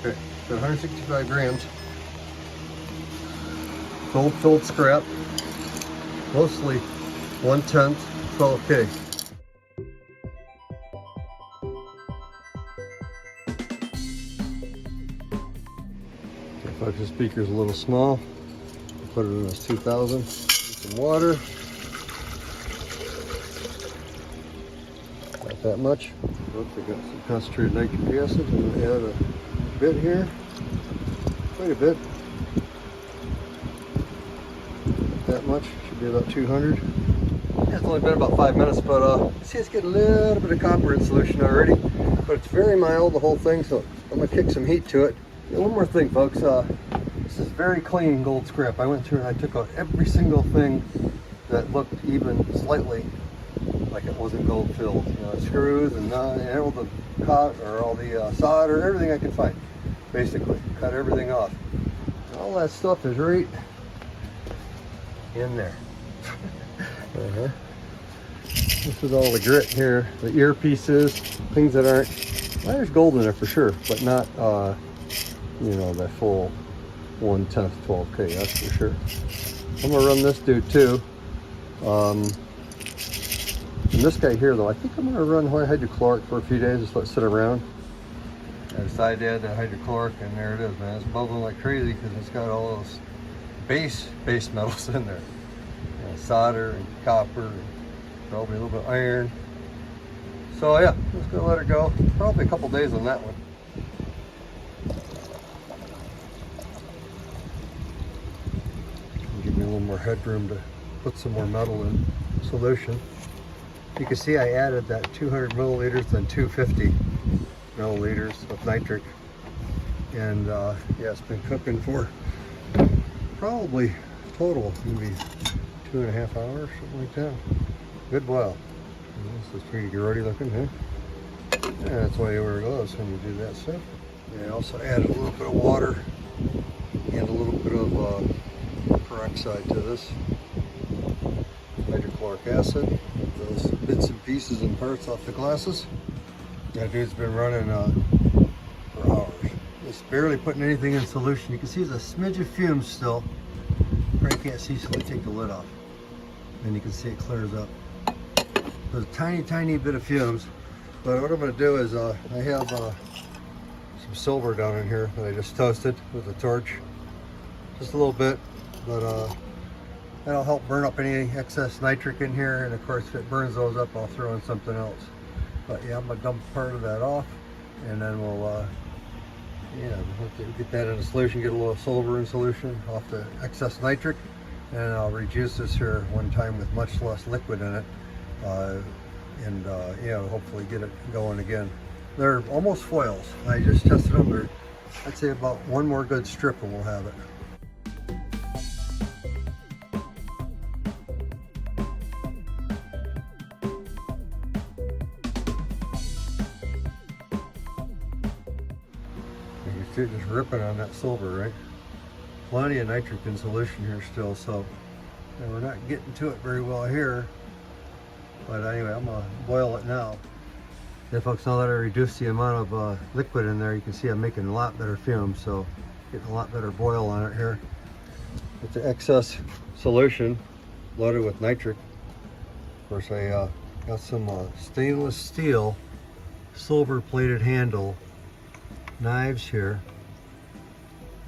Okay, got 165 grams. Gold filled scrap, mostly 1/10, 12K. Okay, folks, the speaker's a little small. Put it in this 2000. Some water. Not that much. Oops, I got some concentrated nitric acid. I'm going to add a bit here. Quite a bit. Not that much. Should be about 200. Yeah, it's only been about 5 minutes, but you see it's getting a little bit of copper in solution already. But it's very mild, the whole thing, so I'm going to kick some heat to it. And one more thing, folks. This is very clean gold scrap. I went through and I took out every single thing that looked even slightly like it wasn't gold filled. You know, screws and all the all the solder, everything I could find. Basically, cut everything off. All that stuff is right in there. This is all the grit here, the earpieces, things that aren't. Well, there's gold in there for sure, but not you know, that full 1/10 12K, that's for sure. I'm gonna run this dude too. And this guy here though, I think I'm gonna run hydrochloric for a few days, just let it sit around. I decided to add that hydrochloric, and there it is, man. It's bubbling like crazy because it's got all those base metals in there. You know, solder and copper, and probably a little bit of iron. So yeah, I'm just gonna let it go. Probably a couple days on that one. Give me a little more headroom to put some more metal in solution. You can see I added that 200 milliliters and 250 milliliters of nitric. And yeah, it's been cooking for probably total maybe 2.5 hours, something like that. Good boil. And this is pretty grody looking, huh? Yeah, that's why you wear gloves when you do that stuff. Yeah, I also added a little bit of water and a little bit of peroxide to this. Hydrochloric acid. Those bits and pieces and parts off the glasses. That dude's been running for hours. It's barely putting anything in solution. You can see there's a smidge of fumes still. Probably can't see, so I take the lid off. And you can see it clears up. There's a tiny bit of fumes. But what I'm going to do is I have some silver down in here that I just toasted with a torch. Just a little bit, but that'll help burn up any excess nitric in here, and of course if it burns those up, I'll throw in something else. But yeah, I'm gonna dump part of that off, and then we'll get that in a solution, get a little silver in solution off the excess nitric, and I'll rejuice this here one time with much less liquid in it, and hopefully get it going again. They're almost foils. I just tested them. They're, I'd say about one more good strip and we'll have it. You're just ripping on that silver, right? Plenty of nitric in solution here still, so we're not getting to it very well here. But anyway, I'm gonna boil it now. Yeah, folks, now that I reduced the amount of liquid in there, you can see I'm making a lot better fumes, so getting a lot better boil on it here. With the excess solution loaded with nitric. Of course, I got some stainless steel silver plated handle knives here.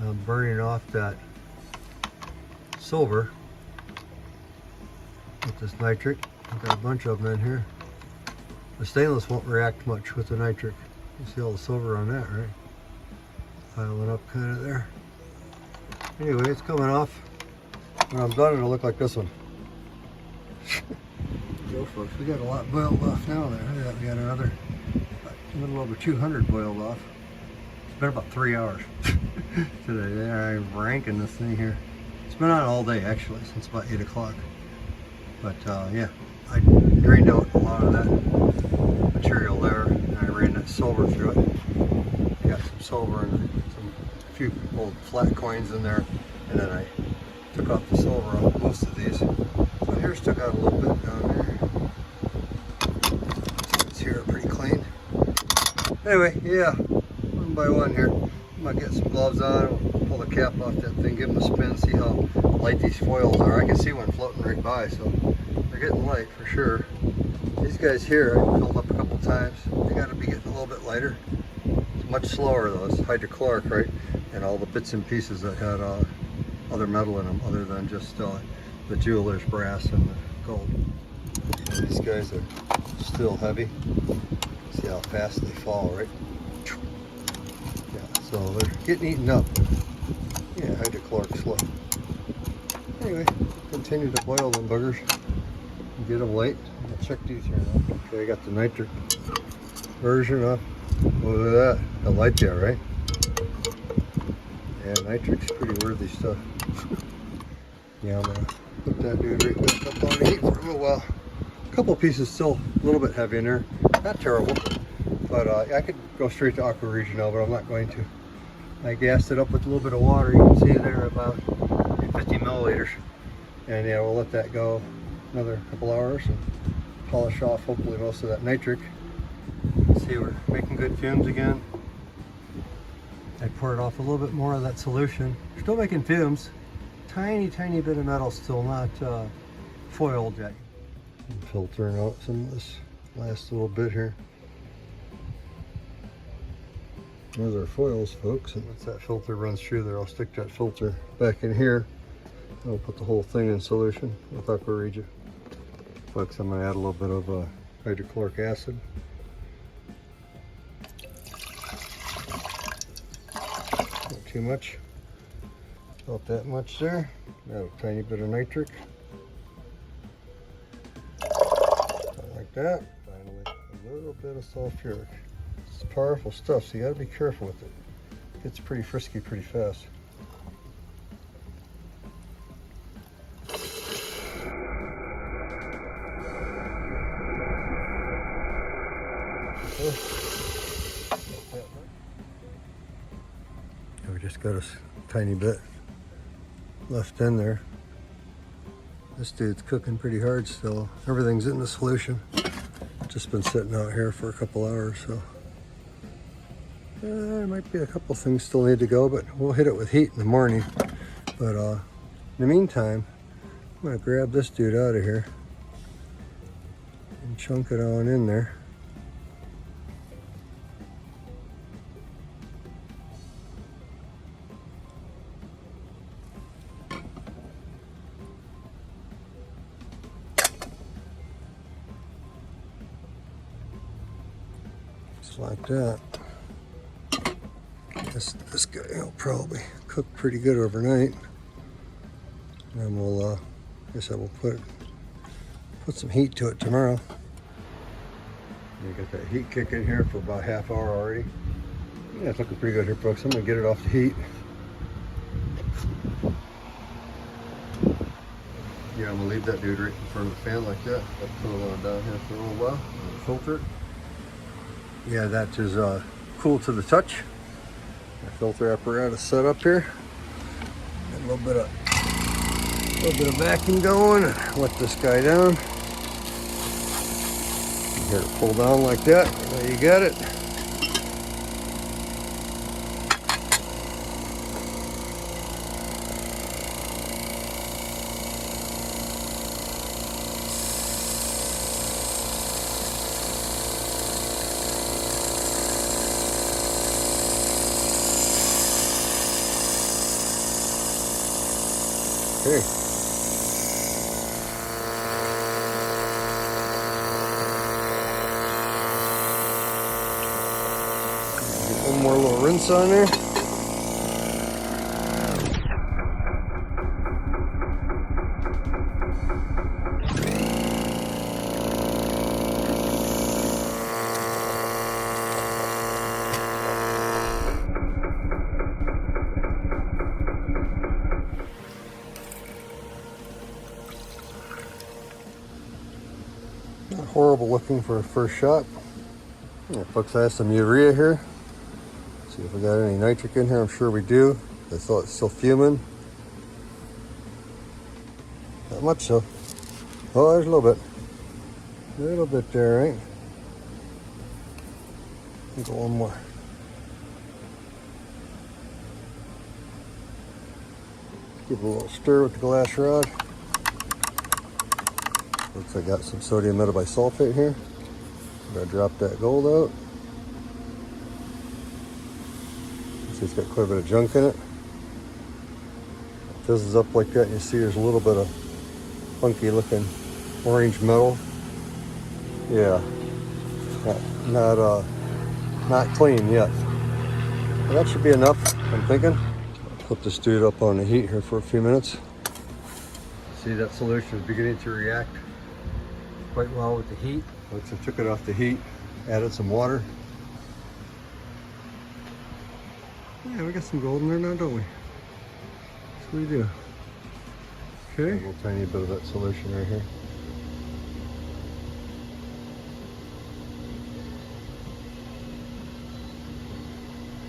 I'm burning off that silver with this nitric. I've got a bunch of them in here. The stainless won't react much with the nitric. You see all the silver on that, right? Piling up kind of there. Anyway, it's coming off. When I'm done, it'll look like this one. So folks, we got a lot boiled off now there. Look at that, we got another a little over 200 boiled off. It's been about 3 hours today. I'm ranking this thing here. It's been on all day actually, since about 8 o'clock. But yeah, I drained out a lot of that material there, and I ran that silver through it. Got some silver and a few old flat coins in there, and then I took off the silver off most of these. So here's took out a little bit down here. It's here pretty clean. Anyway, yeah, one by one here. might get some gloves on, we'll pull the cap off that thing, give them a spin, see how light these foils are. I can see one floating right by, so they're getting light for sure. These guys here, I filled up a couple times. They got to be getting a little bit lighter. It's much slower though. It's hydrochloric, right? And all the bits and pieces that had other metal in them, other than just the jeweler's brass and the gold. These guys are still heavy. See how fast they fall, right? Yeah, so they're getting eaten up. Yeah, hydrochloric slow. Anyway, continue to boil them buggers and get them light. I'll check these here now. Okay, I got the nitric version up. Look at that. How light they are, right? Yeah, nitric's pretty worthy stuff. Yeah, I'm gonna put that dude right back up on the heat for a little while. A couple pieces still a little bit heavy in there. Not terrible, but I could go straight to aqua region now, but I'm not going to. I gassed it up with a little bit of water. You can see there about 50 milliliters. And yeah, we'll let that go another couple hours and polish off hopefully most of that nitric. See, we're making good fumes again. I poured off a little bit more of that solution. Still making fumes. Tiny bit of metal still not foiled yet. I'm filtering out some of this last little bit here. Those are foils, folks, and once that filter runs through there, I'll stick that filter back in here. I'll put the whole thing in solution with aqua regia. Folks, I'm going to add a little bit of hydrochloric acid. Not too much. About that much there. Got a tiny bit of nitric. Like that. Finally, a little bit of sulfuric. It's powerful stuff, so you got to be careful with it. It gets pretty frisky pretty fast. We just got a tiny bit left in there. This dude's cooking pretty hard still. Everything's in the solution. Just been sitting out here for a couple hours, so there might be a couple things still need to go, but we'll hit it with heat in the morning. But in the meantime, I'm gonna grab this dude out of here and chunk it on in there. Like that. This guy will probably cook pretty good overnight, and we'll I guess I will put some heat to it tomorrow. You got that heat kicking here for about half hour already. Yeah, it's looking pretty good here, folks. I'm gonna get it off the heat. Yeah, I'm gonna leave that dude right in front of the fan like that. I'll put it on down here for a little while. Filter it. Yeah, that is cool to the touch. My filter apparatus set up here. Got a little bit of vacuum going. Let this guy down. You hear it pull down like that. There you got it. Okay. Get one more little rinse on there. Not horrible looking for a first shot. Yeah, folks, I have some urea here. See if we got any nitric in here. I'm sure we do. I thought it's still fuming. Not much so. Oh, there's a little bit. A little bit there, right? Go one more. Give it a little stir with the glass rod. Looks like I got some sodium metabisulfate here. I'm gonna drop that gold out. See, it's got quite a bit of junk in it. If this is up like that, you see there's a little bit of funky looking orange metal. Yeah, not clean yet. Well, that should be enough, I'm thinking. Put this dude up on the heat here for a few minutes. See, that solution is beginning to react quite well with the heat. Once I took it off the heat, added some water. Yeah, we got some gold in there now, don't we? That's what we do. Okay. A little tiny bit of that solution right here.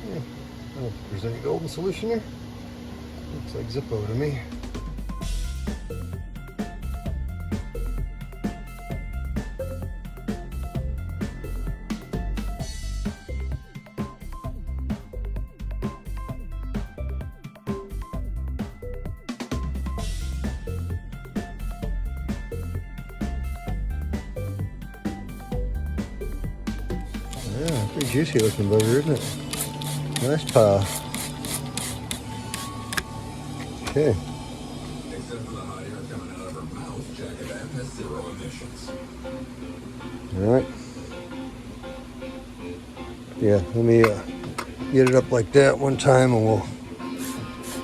Yeah. I don't know if there's any gold in solution there. Looks like Zippo to me. Yeah, pretty juicy looking bugger, isn't it? Nice pile. Okay. All right. Yeah, let me get it up like that one time, and we'll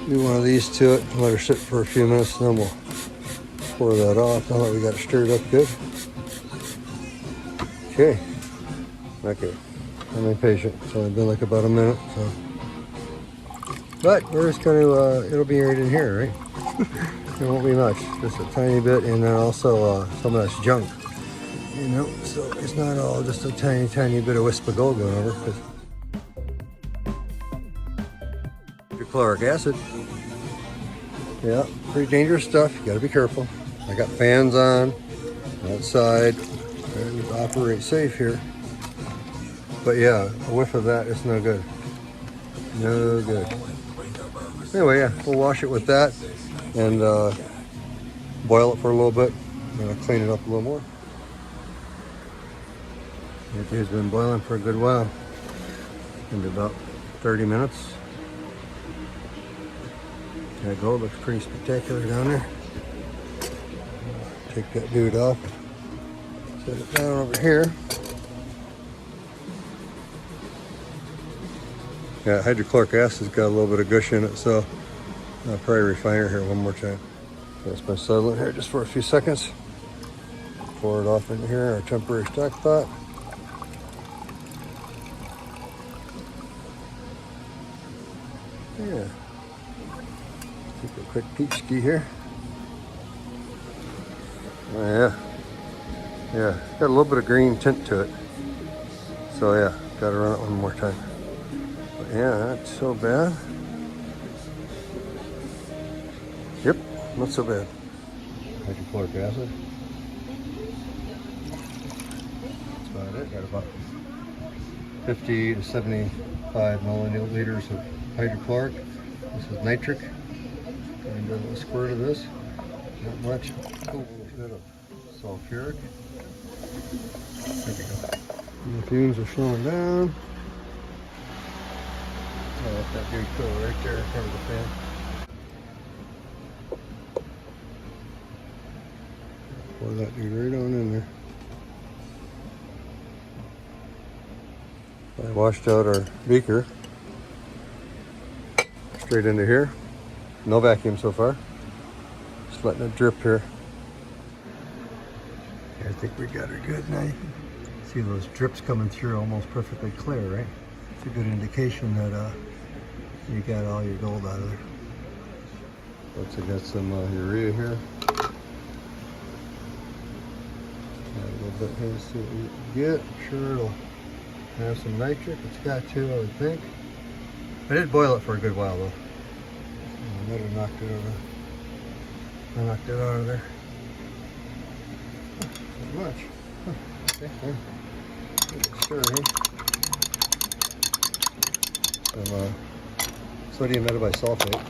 do one of these to it and let her sit for a few minutes, and then we'll pour that off. Now that we got it stirred up good. Okay. Okay. I'm impatient. It's only been like about a minute, so. But we're just going to, it'll be right in here, right? It won't be much, just a tiny bit, and then also some of that's junk, you know, so it's not all just a tiny bit of wisp of gold going over. Hydrochloric acid, yeah, pretty dangerous stuff. You got to be careful. I got fans on outside, trying to operate safe here. But yeah, a whiff of that is no good. No good. Anyway, yeah, we'll wash it with that and boil it for a little bit. And I'll clean it up a little more. It has been boiling for a good while. Maybe about 30 minutes. That gold looks pretty spectacular down there. Take that dude off. Set it down over here. Yeah, hydrochloric acid's got a little bit of gush in it, so I'll probably refine it here one more time. That's my settle it here just for a few seconds. Pour it off in here, our temporary stock pot. Yeah. Take a quick peek ski here. Oh yeah. Yeah, got a little bit of green tint to it. So yeah, gotta run it one more time. Yeah, not so bad. Yep, not so bad. Hydrochloric acid. That's about it. Got about 50 to 75 milliliters of hydrochloric. This is nitric. And a little squirt of this. Not much. A little bit of sulfuric. There we go. And the fumes are slowing down. I'll let that dude go right there in front of the fan. Pour that dude right on in there. I washed out our beaker. Straight into here. No vacuum so far. Just letting it drip here. I think we got her good now. You can see those drips coming through almost perfectly clear, right? It's a good indication that you got all your gold out of there. Looks like I got some urea here. Add a little bit here, see what we get. I'm sure it'll have some nitric. It's got to, I would think. I did boil it for a good while though. I might have knocked it over. I knocked it out of there. Not much. Huh. Okay, stir here. Some sodium metabisulfate.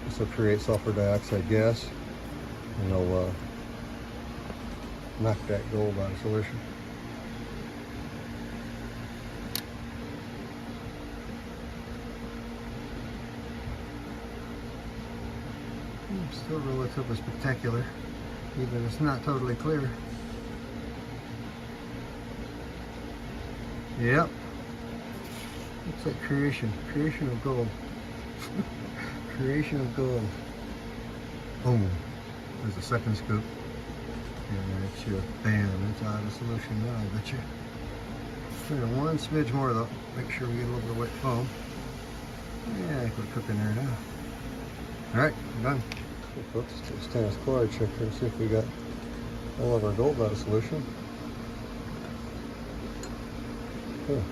This will create sulfur dioxide gas, and it'll knock that gold out of solution. Still relatively spectacular, even if it's not totally clear. Yep. Looks like creation of gold. Creation of gold. Boom. There's a second scoop. And it's your bam, it's out of solution now, I bet you. One smidge more though. Make sure we get a little bit of wet foam. Yeah, I think we're cooking there now. Alright, I'm done. Okay, folks, let's do a stainless chloride check here and see if we got all of our gold out of solution. Okay.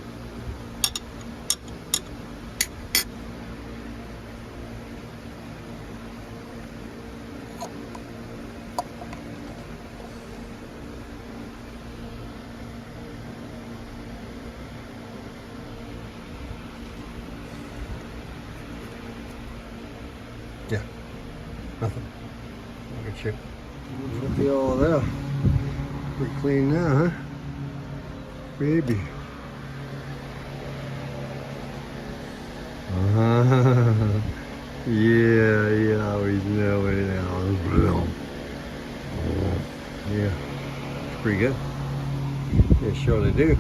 Yeah, nothing. Look at you. Look at all that. Pretty clean now, huh? Baby. Yeah, you always know it now. Yeah, it's pretty good. They surely do.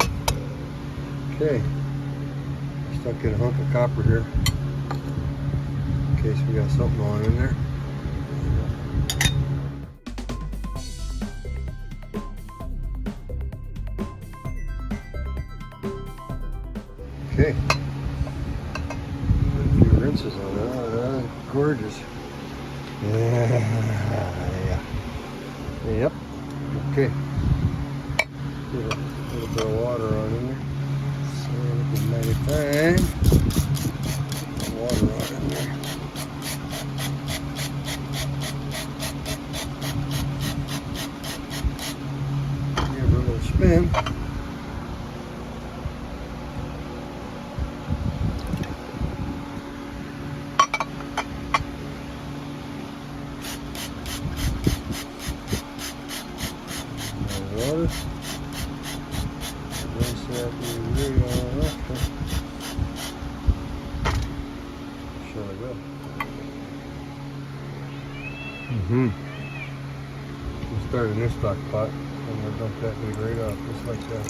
Okay, stuck in a hunk of copper here. In case we got something on in there. Okay. Put a few rinses on that. Oh, gorgeous. Yeah. Yep. Okay. Put a little bit of water on in there. So looking mighty fine. Water on in there. Give her a little spin. Water. Rinse that really all up. Sure I will. We'll start a new stock pot and we'll dump that big right off just like that.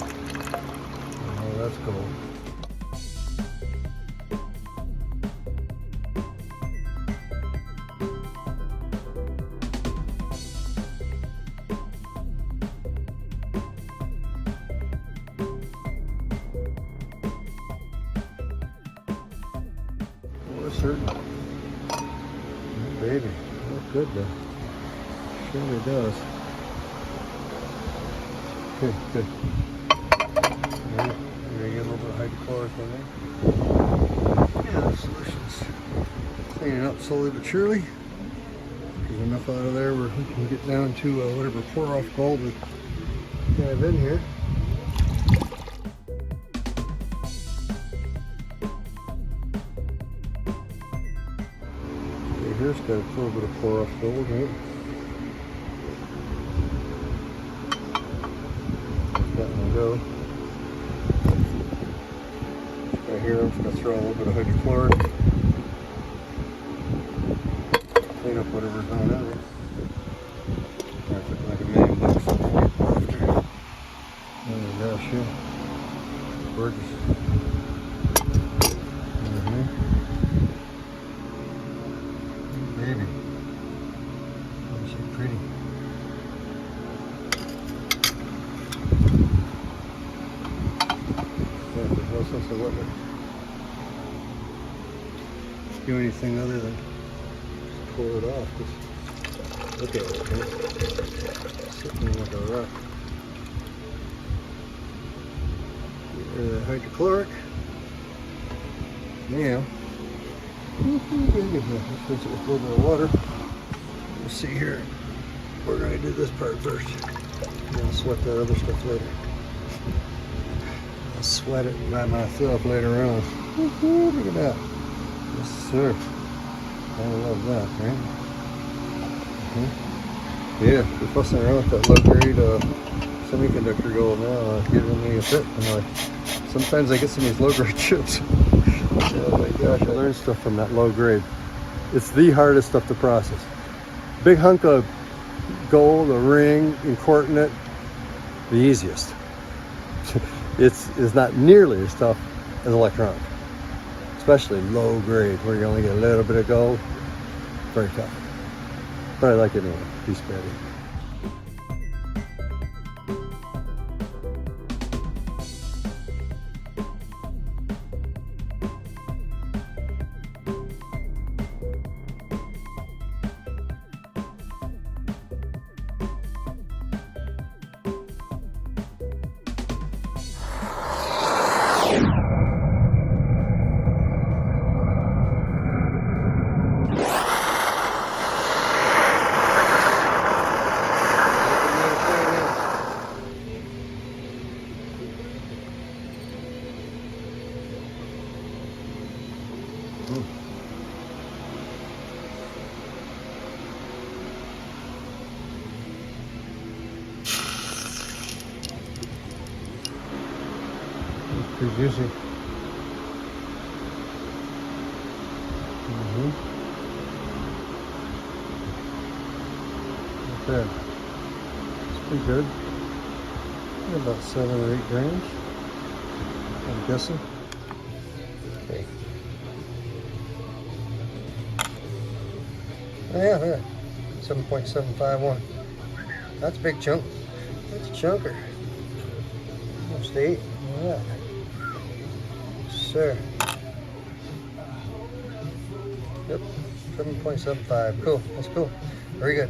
Oh, that's cool. Certain. Oh, baby, looks good though. Surely does. Okay, good. Alright, we're gonna get a little bit of hydrochloric in there. Yeah, the solution's cleaning up slowly but surely. There's enough out of there where we can get down to whatever pour off gold we have in here. Here's got a little bit of pour off gold, right? Let that go. Right here, I'm just going to throw a little bit of hydrochloric. Clean up whatever's on in there. That's looking like $1 million after. Oh my gosh, yeah. Gorgeous. Baby. Oh, she's pretty. Yeah, there's no sense of letting it do anything other than just pour it off. Just look at it, right? Sitting like a rock. Get rid of that hydrochloric. Now, let's rinse it with a little bit of water. We'll see here. We're going to do this part first. And I'll sweat that other stuff later. I'll sweat it by myself later on. Look at that. Yes, sir. I love that, right? Yeah, we're fussing around with that low-grade semiconductor gold now, giving me a fit. Sometimes I get some of these low-grade chips. Oh my gosh, I learned stuff from that low-grade. It's the hardest stuff to process. Big hunk of gold, a ring, incorporating it, the easiest. It's not nearly as tough as electronic, especially low-grade, where you only get a little bit of gold. Very tough. But I like it anyway. Piece better. Pretty juicy. Not bad. It's pretty good. About 7 or 8 grams, I'm guessing. Okay. Oh yeah, 7.751. That's a big chunk. That's a chunker. Almost 8. Yeah. Sir. Yep, 7.75. Cool. That's cool. Very good.